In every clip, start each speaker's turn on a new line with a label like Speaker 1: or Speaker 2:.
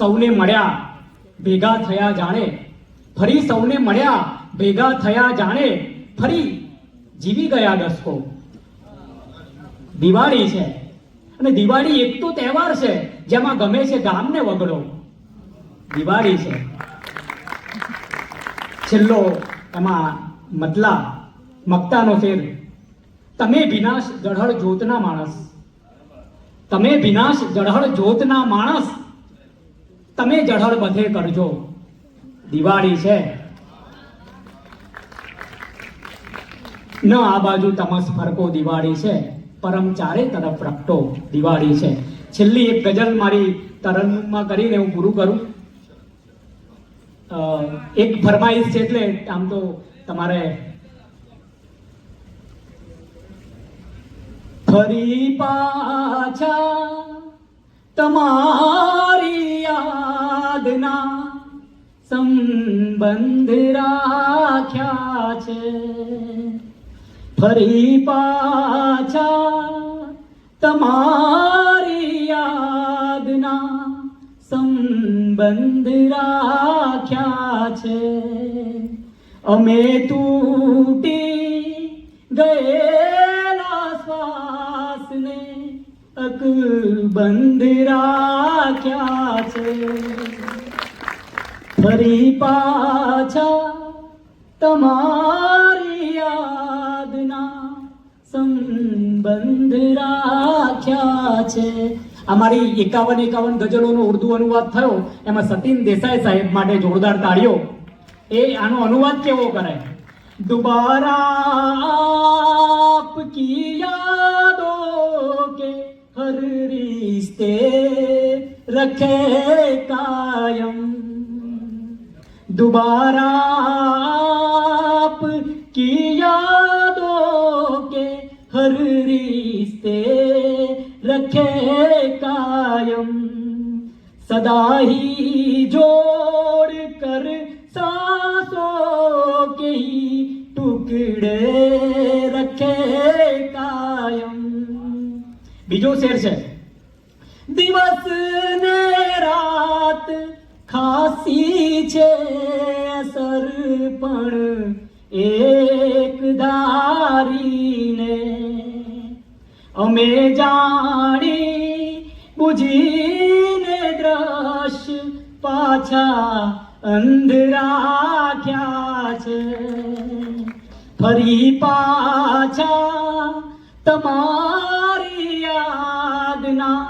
Speaker 1: સૌને મળ્યા ભેગા થયા જાણે, ફરી સૌને મળ્યા ભેગા થયા જાણે, ફરી જીવી ગયા દસકો. દિવાળી છે અને દિવાળી એક તો તહેવાર છે જેમાં ગમે છે ગામને વગડો. દિવાળી છે. છેલ્લો એમાં મક્તાનો શેર, તમે વિનાશ જળહળ જોતના માણસ, તમે વિનાશ જળહળ જોતના માણસ, તમે જળહળ બધે કરજો. દિવાળી છે. ન આ બાજુ તમસ ફરકો દિવાળી છે, પરમ ચારે તરફ પ્રગટો દિવાળી છે. છેલ્લી એક ગઝલ મારી તરન્નુમમાં કરીને હું પૂરું કરું. એક ફરમાઈશ છે એટલે આમ તો તમારે ફરી પાછા તમારી યાદના સંબંધ રાખ્યા છે, ફરી પાછા તમારી યાદના સંબંધ રાખ્યા છે. અમે તૂટી ગયેલા શ્વાસને અકબંધ રાખ્યા છે, ફરી પાછા તમારી યાદના સંબંધ રાખ્યા છે. અમારી 51 ગઝલોનો ઉર્દુ અનુવાદ થયો, એમાં સતીન દેસાઈ સાહેબ માટે જોરદાર તાળીઓ. એ આનો અનુવાદ કેવો કરાય? દુબારા આપકી યાદો કે હર रिश्ते रखे कायम, दोबारा आपकी यादों के हर रिश्ते रखे कायम, सदा ही जोड़ कर सांसों के ही टुकड़े रखे कायम. બીજો શેર છે, દિવસ ને રાત ખાસી છે અસર પણ એક ધારીને, અમે જાણી બુજીને દ્રશ્ય પાછા અંધ રાખ્યા છે, ફરી પાછા તમારી યાદના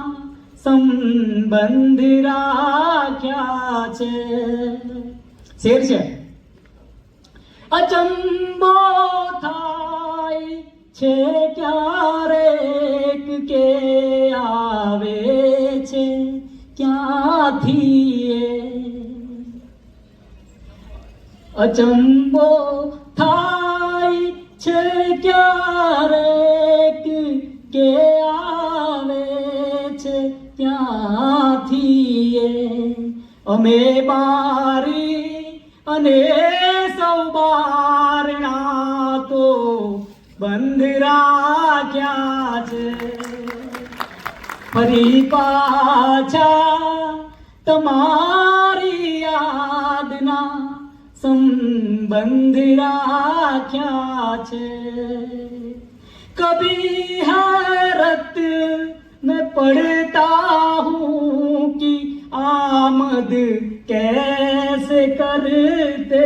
Speaker 1: સંબંધ રાખ્યા છે. શેર છે, અચંબો થાય છે ક્યારેક કે આવે છે ક્યાંથી એ, અચંબો થાય છે ક્યારેક કે આવે છે ક્યાંથી એ, અમે બારી અને સૌ બારણા તો બંધ રાખ્યા છે, ફરી પાછા તમારી યાદના સંબંધ રાખ્યા છે. कभी हैरत में पढ़ता हूँ कि आमद कैसे करते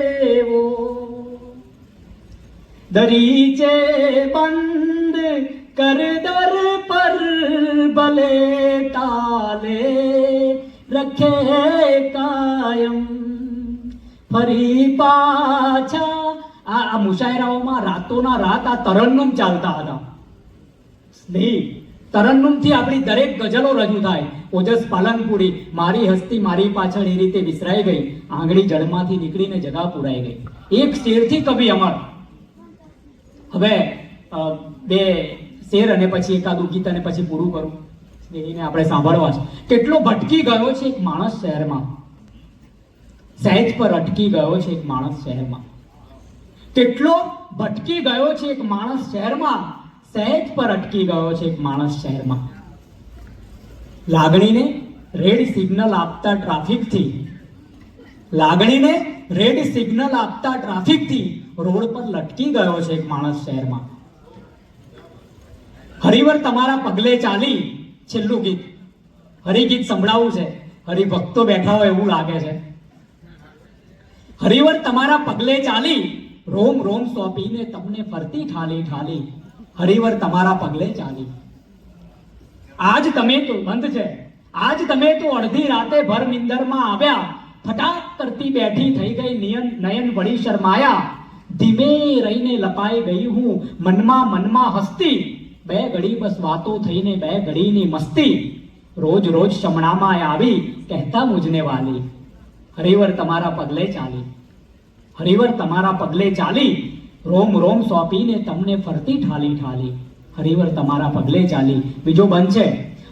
Speaker 1: वो, दरीचे बंद कर दर पर भले ताले रखे कायम, फरी पाछा. આ મુશાયરાઓમાં રાતોના રાત આ તરન્નુમ ચાલતા હતા. સ્નેહ તરન્નુમથી આપણી દરેક ગઝલો રજૂ થાય. ઓજસ પાલનપુરી, મારી હસ્તી મારી પાછળ એ રીતે વિસરાઈ ગઈ, આંગળી જળમાંથી નીકળીને જગા પુરાઈ ગઈ. એક શેરથી કવિ અમર. હવે બે શેર અને પછી એકાદું ગીત અને પછી પૂરું કરું. સ્નેહીને આપણે સાંભળવા છે. કેટલો ભટકી ગયો છે એક માણસ શહેરમાં, સહેજ પર અટકી ગયો છે એક માણસ શહેરમાં. કેટલો ભટકી ગયો છે એક માણસ શહેરમાં, સહેજ પર અટકી ગયો છે એક માણસ શહેરમાં. લાગણીને રેડ સિગ્નલ આપતા ટ્રાફિકથી, લાગણીને રેડ સિગ્નલ આપતા ટ્રાફિકથી રોડ પર લટકી ગયો છે એક માણસ શહેરમાં. હરિવર તમારા પગલે ચાલી, છેલ્લું ગીત હરિગીત સંભળાવું છે, હરિભક્તો બેઠા હોય એવું લાગે છે. હરિવર તમારા પગલે ચાલી, રોમ રોમ સોંપીને તમને ફરતી ઠાલી ઠાલી. હરિવર તમારા પગલે ચાલી. આજ તમે તો બંધ છે, આજ તમે તો અડધી રાતે ભર નિંદરમાં આવ્યા, ફટાક કરતી બેઠી થઈ ગઈ નયન વળી શરમાયા. ધીમે રહીને લપાઈ ગઈ હું મનમાં હસતી, બે ઘડી બસ વાતો થઈને બે ઘડીની મસ્તી. રોજ રોજ શમણામાં આવી કહેતા મુજને વાલી. હરિવર તમારા પગલે ચાલી, હરિવર તમારા પગલે ચાલી, રોમ રોમ સોંપીને તમને ફરતી ઠાલી ઠાલી. હરિવર તમારા પગલે ચાલી. બીજો બંધ છે.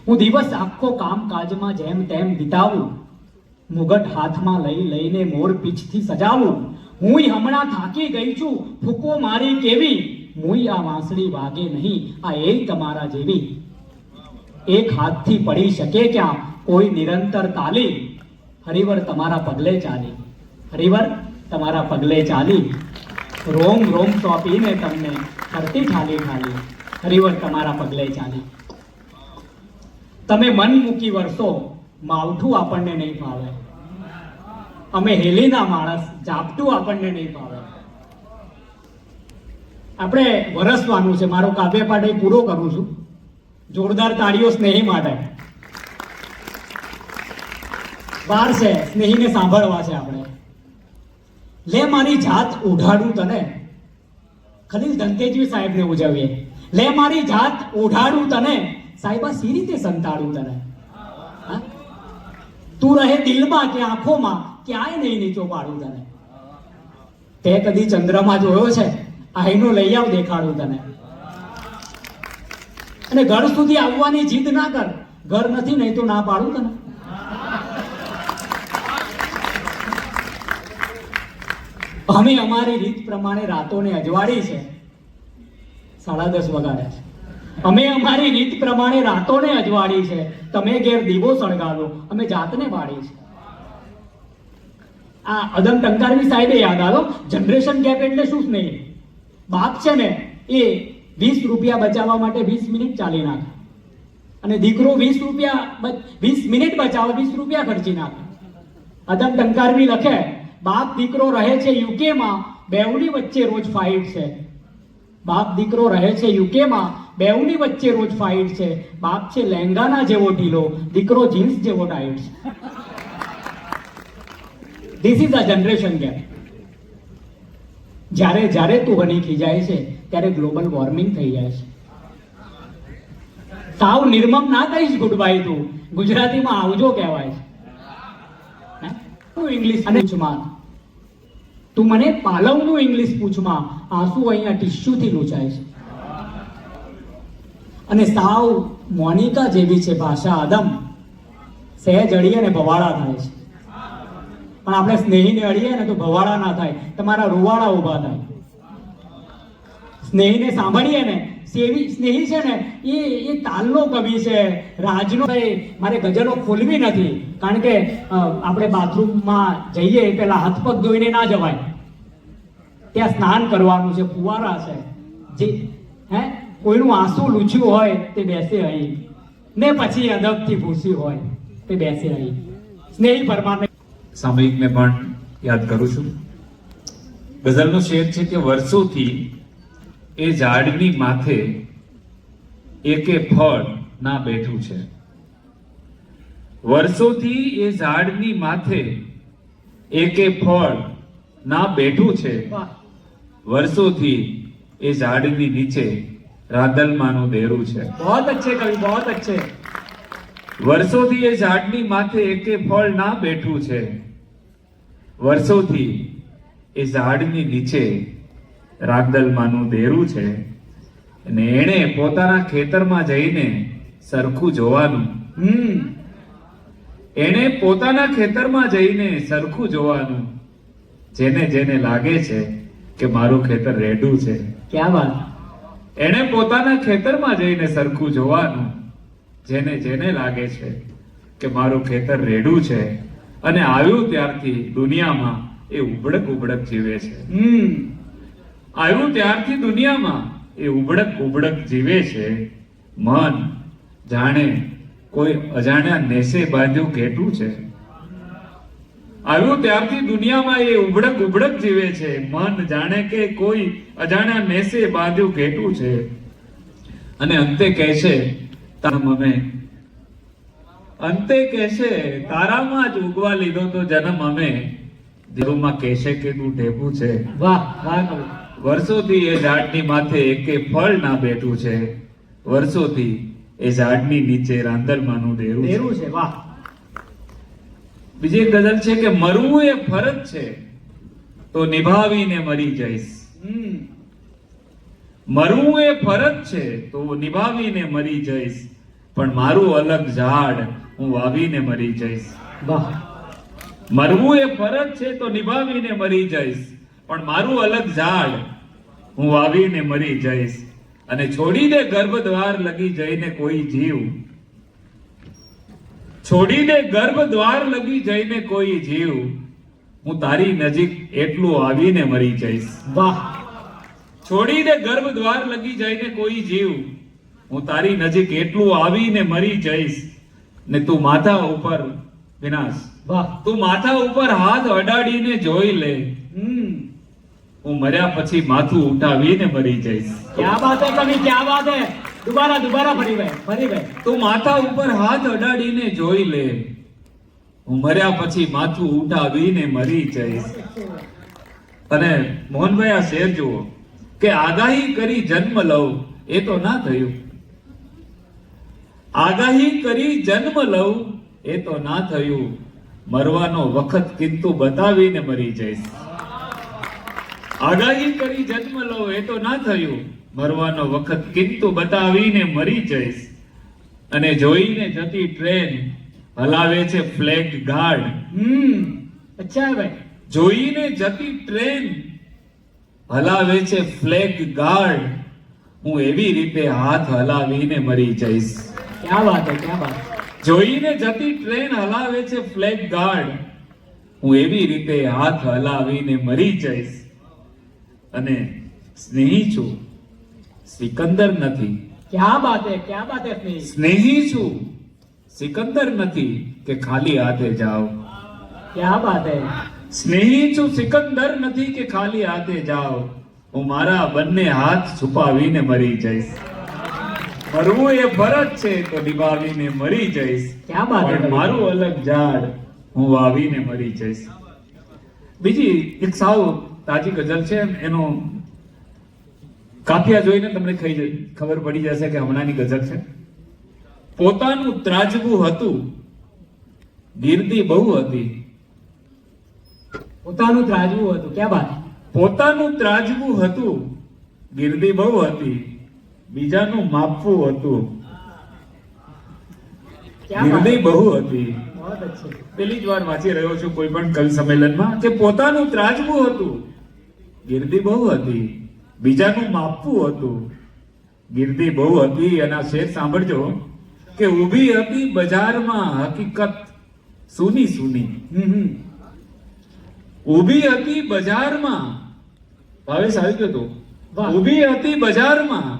Speaker 1: હું દિવસ આખો કામકાજમાં જેમ તેમ વિતાવું, મુગટ હાથમાં લઈને મોર પીછથી સજાવું. હુંય હમણાં થાકી ગઈ છું, ફૂકો મારી કેવી, મુય આ વાંસળી વાગે નહીં આ એ તમારા જેવી. એક હાથથી પડી શકે ક્યાં કોઈ નિરંતર તાલી. હરિવર તમારા પગલે ચાલી, હરિવર તમારા પગલે ચાલી, રોમ રોમ સોંપીને તમને ફરતી ઠાલી ઠાલી. હરિવર તમારા પગલે ચાલી. તમે મન મૂકી વરસો, માવઠું આપણને નહીં ફાવે. અમે હેલીના માણસ, ઝાપટું આપણને નહીં ફાવે. આપણે વરસવાનું છે. મારો કાવ્ય પાઠ પૂરો કરું છું. જોરદાર તાળીઓ સ્નેહી માટે. વાર છે સ્નેહીને સાંભળવા છે આપણે. લે મારી જાત ઓઢાડું તને, ખલીલ ધનતેજવી સાહેબને ઉજવીએ. લે મારી જાત ઓઢાડું તને, સાહેબા સી રીતે સંતાડું તને. તું રહે દિલમાં કે આંખોમાં, ક્યાંય નહીં નીચો પાડું તને. તે કદી ચંદ્રમાં જોયો છે, આઈનો લઈ આવ દેખાડું તને. અને ઘર સુધી આવવાની જીદ ના કર, ઘર નથી નહીં તો ના પાડું તને. અમે અમારી રીત પ્રમાણે રાતોને અજવાળી છે. 10:30 વગાડે છે. અમે અમારી રીત પ્રમાણે રાતોને અજવાળી છે. તમે ઘેર દીવો સળગાવો, અમે જાતને બાળી છે. આ અદમ ટંકારવી સાહેબે યાદ આવ્યો. જનરેશન ગેપ એટલે શું નહીં? બાપ છે ને એ 20 રૂપિયા બચાવવા માટે 20 મિનિટ ચાલી નાખે, અને દીકરો 20 મિનિટ બચાવવા 20 રૂપિયા ખર્ચી નાખે. અદમ ટંકારવી લખે, બાપ દીકરો રહે છે યુકેમાં, બેવની વચ્ચે રોજ ફાઇટ છે. બાપ દીકરો રહે છે યુકેમાં, બેવની વચ્ચે રોજ ફાઇટ છે. બાપ છે લહેંગાના જેવો ઢીલો, દીકરો જીન્સ જેવો ટાઈટ છે. This is a generation gap. જ્યારે તું બની ખીજાય છે ત્યારે ગ્લોબલ વોર્મિંગ થઈ જાય છે. સાવ નિર્મમ ના કહીશ ગુડ બાય. તું ગુજરાતીમાં આવજો કહેવાય છે. તું ઇંગ્લિશ પૂછમાં, તું મને પાલવનું ઇંગ્લિશ પૂછમાં, આંસુ અહીંયા ટિશ્યુથી લૂછાય છે. અને સાવ મોનિકા જેવી છે ભાષા અદમ, સહેજ અડીએ ને ભવાડા થાય છે. પણ આપણે સ્નેહીને અડીએ ને તો ભવાડા ના થાય, તમારા રૂવાડા ઊભા થાય. સ્નેહીને સાંભળીએ ને, સ્નેહી છે ને એ તાલનો કવિ છે, રાજનો. મારે ગઝલો ખોલવી નથી, કારણ કે આપણે બાથરૂમમાં જઈએ પેલા હાથ પગ ધોઈને ના જવાય. ત્યાં સ્નાન કરવાનું છે, ફુવારા છે. જે કોઈનું આંસુ લૂછ્યું હોય તે બેસે અહીં, ને પછી અદબથી ભૂસ્યું હોય તે બેસે અહીં. સ્નેહી પરમાર
Speaker 2: સામયિક મેં પણ યાદ કરું છું. ગઝલનો શેર છે કે વર્ષોથી એ ઝાડની માથે એકે ફળ ના બેઠું છે. વર્ષોથી એ ઝાડની માથે એકે ફળ ના બેઠું છે. વર્ષોથી એ ઝાડની નીચે રાદલમાનું દેરું છે.
Speaker 1: बहुत अच्छे कवि, बहुत अच्छे.
Speaker 2: વર્ષોથી એ ઝાડની માથે એકે ફળ ના બેઠું છે. વર્ષોથી એ ઝાડની નીચે રાગદલમાનું દેરું છે. અને એણે પોતાના ખેતરમાં જઈને સરખું જોવાનું. એણે પોતાના ખેતરમાં જઈને સરખું જોવાનું. જેને જેને લાગે છે કે મારું ખેતર રેડું છે.
Speaker 1: क्या बात.
Speaker 2: એણે પોતાના ખેતરમાં જઈને સરખું જોવાનું. જેને જેને લાગે છે કે મારું ખેતર રેડું છે, અને આવ્યું ત્યારથી દુનિયામાં એ ઉબડક ઉબડક જીવે છે. આવ્યું ત્યારથી દુનિયામાં એ ઉબડક ઉબડક જીવે છે. મન જાણે કોઈ અજાણ્યા નેસે બાંધ્યું ઘેટું છે. આવ્યું ત્યારથી દુનિયામાં એ ઉબડક ઉબડક જીવે છે. મન જાણે કે કોઈ અજાણ્યા નેસે બાંધ્યું ઘેટું છે. અને અંતે કહેશે અમે અંતે કહેશે તારામાં જ ઉગવા લીધો તો જન્મ અમે. દિલોમાં કહેશે કે તું ઢેપું છે.
Speaker 1: વાહ વાહ.
Speaker 2: વર્ષોથી એ ઝાડની માથે એકે ફળ ના બેઠું છે. વર્ષોથી એ ઝાડની નીચે રાંદલમાંનું ડેરું
Speaker 1: છે. વાહ.
Speaker 2: બીજી એક ગઝલ છે કે મરવું એ ફરજ છે તો નિભાવીને મરી જઈશ. મરવું એ ફરજ છે તો નિભાવીને મરી જઈશ, પણ મારું અલગ ઝાડ હું વાવીને મરી જઈશ.
Speaker 1: વાહ.
Speaker 2: મરવું એ ફરજ છે તો નિભાવીને મરી જઈશ, પણ મારું અલગ ઝાડ હું વાવીને મરી જઈશ. અને છોડી દે ગર્ભદ્વાર લગી જઈને કોઈ જીવ, છોડી દે ગર્ભદ્વાર લગી જઈને કોઈ જીવ, હું તારી નજીક એટલું આવીને મરી જઈશ.
Speaker 1: વાહ.
Speaker 2: છોડી દે ગર્ભદ્વાર લગી જઈને કોઈ જીવ, હું તારી નજીક એટલું આવીને મરી જઈશ. ને તું માથા ઉપર વિનાશ,
Speaker 1: વાહ.
Speaker 2: તું માથા ઉપર હાથ અડાડીને જોઈ લે, હું મર્યા પછી માથું ઉઠાવીને મરી જઈશ.
Speaker 1: क्या बात है कवि, क्या बात है. दोबारा फरी भाई.
Speaker 2: તું માથા ઉપર હાથ અડાડીને જોઈ લે, હું મર્યા પછી માથું ઉઠાવીને મરી જઈશ. અને મોહનભાઈ આ શેર જુઓ કે આગાહી કરી જન્મ લઉં એ તો ના થયું. આગાહી કરી જન્મ લઉં એ તો ના થયું, મરવાનો વખત કિંતુ બતાવીને મરી જઈશ. આગાહી કરી જન્મ લઉં એ તો ના થયું, મરવાનો વખત કિંતુ બતાવીને મરી જઈશ. અને જોઈને જતી ટ્રેન હલાવે છે ફ્લેગ ગાર્ડ.
Speaker 1: अच्छा है भाई.
Speaker 2: જોઈને જતી ટ્રેન હલાવે છે ફ્લેગ ગાર્ડ, હું એવી રીતે હાથ હલાવીને મરી જઈશ.
Speaker 1: क्या बात है, क्या बात.
Speaker 2: જોઈને જતી ટ્રેન હલાવે છે ફ્લેગ ગાર્ડ, હું એવી રીતે હાથ હલાવીને મરી જઈશ. અને સ્નેહી છું, સિકંદર નથી.
Speaker 1: क्या बात है, क्या बात है अपनी.
Speaker 2: સ્નેહી છું, સિકંદર નથી કે ખાલી હાથે જાઓ.
Speaker 1: क्या बात है.
Speaker 2: સ્નેહી છું, સિકંદર નથી કે ખાલી હાથે જાઓ, હું મારા બંને હાથ છુપાવીને મરી જઈશ. મરવું એ ફરજ છે તો નિભાવીને મરી જઈશ.
Speaker 1: क्या बात है.
Speaker 2: પણ મારું અલગ ઝાડ હું વાવીને મરી જઈશ. બીજી એક સાવ તાજી ગઝલ છે, એનો કાફિયા જોઈને તમને ખબર પડી જશે કે હમણાંની ગઝલ છે. પોતાનું ત્રાજવું હતું, ગીર્દી બહુ હતી.
Speaker 1: પોતાનું ત્રાજવું હતું. क्या बात.
Speaker 2: પોતાનું ત્રાજવું હતું, ગીર્દી બહુ હતી, બીજાનું માપવું હતું.
Speaker 1: क्या बात.
Speaker 2: ગીર્દી બહુ હતી.
Speaker 1: बहुत अच्छे.
Speaker 2: પેલી જ વાર વાંચી રહ્યો છું કોઈ પણ કવિ સંમેલનમાં કે પોતાનું ત્રાજવું હતું, ગીર્દી બહુ હતી, બીજાનું માપવું હતું. ગીર્દી બહુ હતી. એના શેર સાંભળજો કે ઊભી હતી બજારમાં હકીકત સુની સુની. ઊભી હતી બજારમાં, ભાવેશ આવી ગયો તો.
Speaker 1: વાહ.
Speaker 2: ઊભી હતી બજારમાં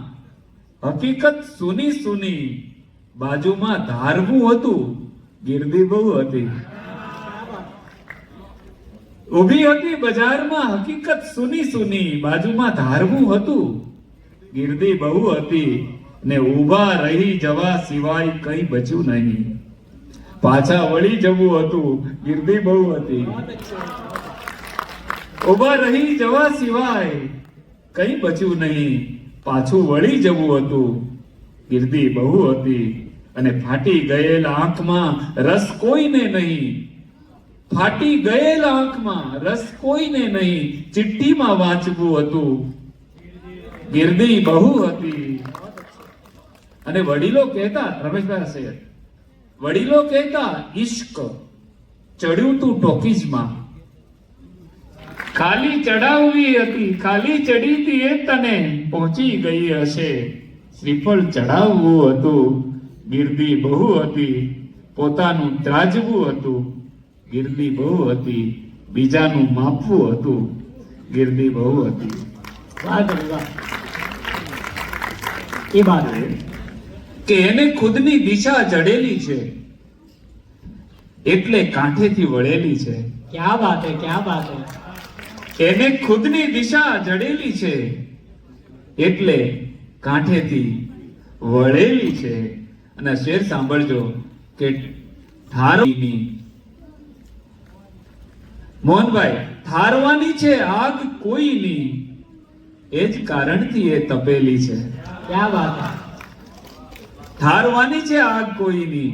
Speaker 2: હકીકત સુની સુની, બાજુમાં ધારવું હતું, ગીર્દી બહુ હતી. ઊભી હતી બજારમાં હકીકત સુની સુની, બાજુમાં ધારવું હતું, ગીર્દી બહુ હતી. ને ઊભા રહી જવા સિવાય કઈ બચ્યું નહીં, પાછા વળી જવું હતું, ગીર્દી બહુ હતી. ઊભા રહી જવા સિવાય કઈ બચ્યું નહીં, પાછું વળી જવું હતું, ગીર્દી બહુ હતી. અને ફાટી ગયેલ આંખમાં રસ કોઈને નહીં, ફાટી ગયેલ આંખમાં રસ કોઈને નહીં, ચિઠ્ઠીમાં વાંચવું હતું, ગીર્દી બહુ હતી. અને વડીલો કહેતા, રમેશભાઈ હશે, વડીલો કહેતા ઈશ્ક ચડ્યું તું ટોકીઝમાં, ખાલી ચડાવવી હતી, ખાલી ચડી હતી એ તને પહોંચી ગઈ હશે, શ્રીફળ ચડાવવું હતું, ગીર્દી બહુ હતી. પોતાનું ત્રાજવું હતું, ગિરદી બહુ હતી, બીજાનું માપવું હતું, ગિરદી બહુ હતી.
Speaker 1: વાહ કવિ વાહ. એ બાત है
Speaker 2: કે એને ખુદની દિશા જડેલી છે એટલે કાંઠેથી વળેલી છે.
Speaker 1: क्या बात है, क्या बात है.
Speaker 2: એને ખુદની દિશા જડેલી છે એટલે કાંઠેથી વળેલી છે. અને શેર સાંભળજો કે ઠારવાની મોહનભાઈ ઠારવાની છે આગ કોઈની, એ જ કારણથી એ તપેલી છે.
Speaker 1: क्या बात है.
Speaker 2: ઠારવાની છે આગ કોઈની,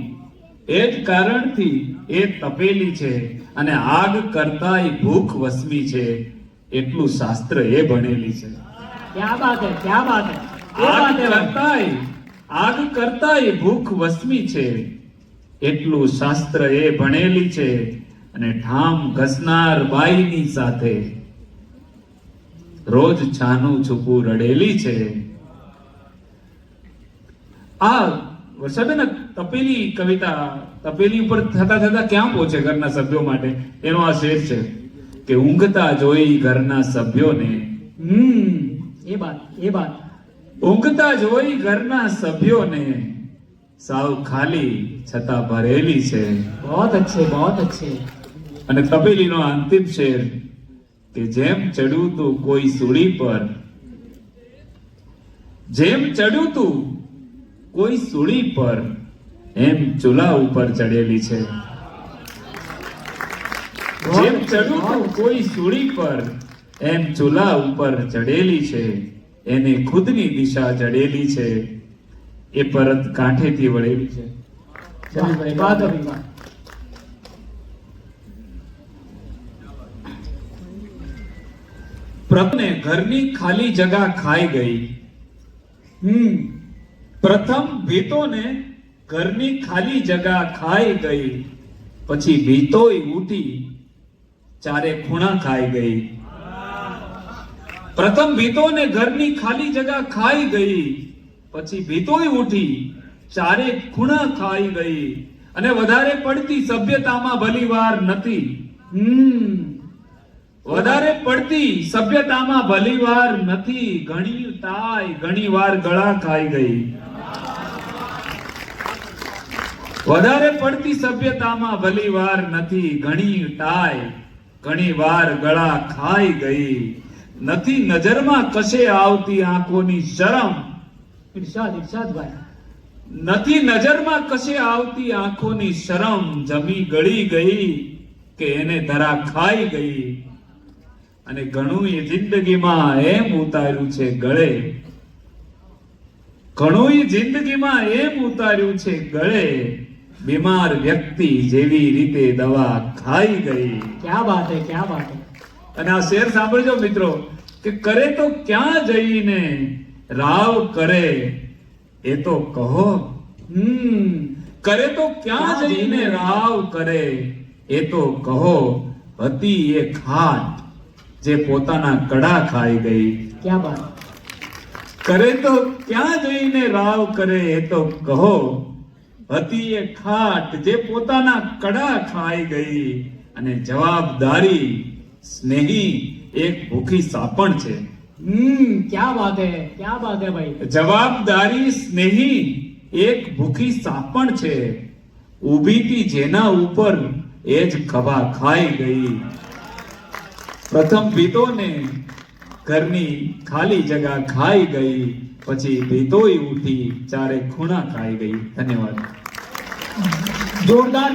Speaker 2: એ જ કારણથી એ તપેલી છે. અને આગ કરતાય ભૂખ વસમી છે એટલું શાસ્ત્ર એ ભણેલી છે.
Speaker 1: क्या बात है, क्या बात है. ये
Speaker 2: આગ
Speaker 1: बात है भाई.
Speaker 2: કરતાય ભૂખ વસમી છે એટલું શાસ્ત્ર એ ભણેલી છે. અને ઠામ ઘસનાર બાઈની સાથે રોજ છાનું છૂપું રડેલી છે. આ વર્ષાબેન તપેલી કવિતા તપેલી ઉપર થતા થતા ક્યાં પહોંચે ઘરના સભ્યો માટે, એનો આ શેર છે કે ઊંઘતા જોઈ ઘરના સભ્યોને,
Speaker 1: ये बात, ये बात.
Speaker 2: ઊંઘતા જોઈ ઘરના સભ્યોને સાવ ખાલી છતાં ભરેલી છે.
Speaker 1: बहुत अच्छे, बहुत अच्छे.
Speaker 2: અને તપેલીનો અંતિમ શેર કે જેમ ચડ્યું તું કોઈ સૂળી પર, જેમ ચડ્યું તું કોઈ સૂળી પર, એમ ચૂલા ઉપર ચડેલી છે. જેમ ચડ્યું તું કોઈ સૂળી પર, એમ ચૂલા ઉપર ચડેલી છે. એને ખુદની દિશા જડેલી છે, એ પરત કાંઠેથી વળેલી છે.
Speaker 1: वाह कवि वाह.
Speaker 2: પ્રથમે ઘરની ખાલી જગા ખાઈ ગઈ. પ્રથમ ભીતોને ઘરની ખાલી જગા ખાઈ ગઈ, પછી ભીતોય ઉઠી ચારે ખૂણા ખાઈ ગઈ. પ્રથમ ભીતોને ઘરની ખાલી જગા ખાઈ ગઈ, પછી ભીતોય ઉઠી ચારે ખૂણા ખાઈ ગઈ. અને વધારે પડતી સભ્યતામાં ભલી વાર નથી. વધારે પડતી સભ્યતામાં ભલી વાર નથી. ઘણી તાય ઘણી વાર ગળા ખાઈ ગઈ. વધારે પડતી સભ્યતામાં ભલી વાર નથી. ઘણી ટાય ઘણી વાર ગળા ખાઈ ગઈ. નથી નજરમાં કશે આવતી આંખોની શરમ,
Speaker 1: इरशाद, इरशाद भाई.
Speaker 2: નથી નજરમાં કશે આવતી આંખોની શરમ. જમી ગળી ગઈ કે એને ધરા ખાઈ ગઈ. અને ઘણું એ જિંદગીમાં એમ ઉતાર્યું છે ગળે, ઘણું જિંદગીમાં એમ ઉતાર્યું છે ગળે. બીમાર વ્યક્તિ જેવી રીતે દવા ખાઈ ગઈ.
Speaker 1: क्या बात है, क्या बात है.
Speaker 2: અને આ શેર સાંભળજો મિત્રો કે કરે તો ક્યાં જઈને રાવ કરે એ તો કહો. કરે તો ક્યાં જઈને રાવ કરે એ તો કહો. હતી એ ખાટ જે પોતાના કડા ખાઈ ગઈ.
Speaker 1: क्या बात.
Speaker 2: કરે તો ક્યાં જઈને રાવ કરે એ તો કહો. હતી એ ખાટ જે પોતાના કડા ખાઈ ગઈ. અને જવાબદારી સ્નેહી એક ભૂખી સાપણ છે.
Speaker 1: क्या बात है, क्या बात है भाई.
Speaker 2: જવાબદારી સ્નેહી એક ભૂખી સાપણ છે. ઊભીથી જેના ઉપર એ જ ખભા ખાઈ ગઈ. પ્રથમ ભીતોને ઘરની ખાલી જગા ખાઈ ગઈ, પછી ભીતોય ઉઠી ચારે ખૂણા ખાઈ ગઈ. ધન્યવાદ.
Speaker 1: जोरदार.